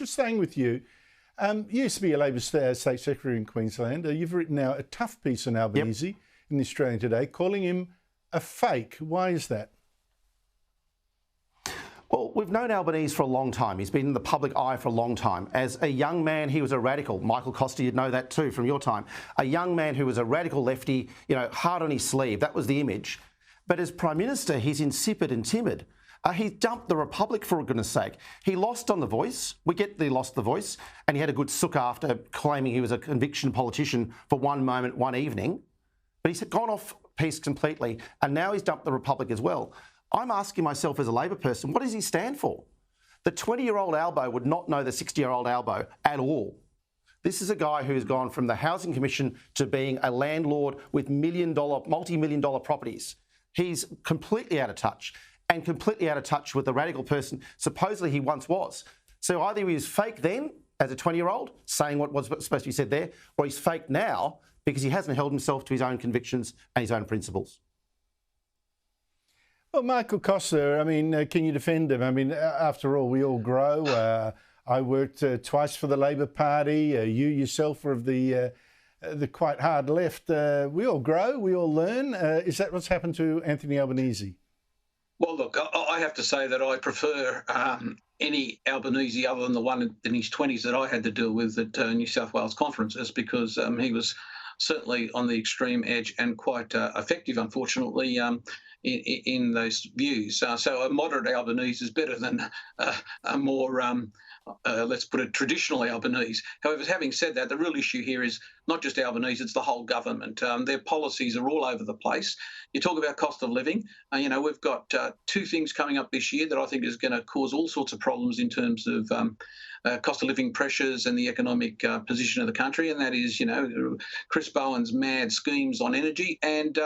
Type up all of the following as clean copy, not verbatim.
Just staying with you, you used to be a Labor State Secretary in Queensland. You've written now a tough piece on Albanese in the Australian Today, calling him a fake. Why is that? Well, we've known Albanese for a long time. He's been in the public eye for a long time. As a young man, he was a radical. Michael Costa, you'd know that too from your time. A young man who was a radical lefty, hard on his sleeve. That was the image. But as Prime Minister, he's insipid and timid. He dumped the Republic, for goodness sake. He lost on The Voice. We get that he lost The Voice. And he had a good sook after claiming he was a conviction politician for one moment, one evening. But he's gone off piece completely. And now he's dumped the Republic as well. I'm asking myself as a Labor person, what does he stand for? The 20-year-old Albo would not know the 60-year-old Albo at all. This is a guy who's gone from the Housing Commission to being a landlord with multi-million dollar properties. He's completely out of touch and completely out of touch with the radical person supposedly he once was. So either he was fake then as a 20-year-old, saying what was supposed to be said there, or he's fake now because he hasn't held himself to his own convictions and his own principles. Well, Michael Costa, can you defend him? After all, we all grow. I worked twice for the Labor Party. You yourself are of the quite hard left. We all grow, we all learn. Is that what's happened to Anthony Albanese? Well, look, I have to say that I prefer any Albanese other than the one in his 20s that I had to deal with at New South Wales conferences, because he was certainly on the extreme edge and quite effective, unfortunately, in those views. So a moderate Albanese is better than a more, let's put it, traditional Albanese. However, having said that, the real issue here is not just Albanese, it's the whole government. Their policies are all over the place. You talk about cost of living. We've got two things coming up this year that I think is going to cause all sorts of problems in terms of cost of living pressures and the economic position of the country, and that is, Chris Bowen's mad schemes on energy and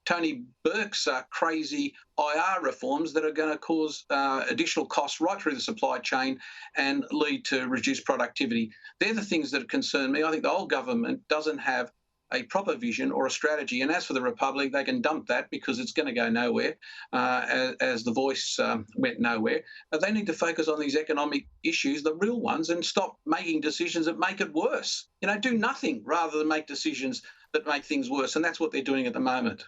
Tony Burke's crazy IR reforms that are going to cause additional costs right through the supply chain and lead to reduced productivity. They're the things that concern me. I think the whole government doesn't have a proper vision or a strategy. And as for the Republic, they can dump that because it's going to go nowhere, as The Voice went nowhere. They need to focus on these economic issues, the real ones, and stop making decisions that make it worse. Do nothing rather than make decisions that make things worse. And that's what they're doing at the moment.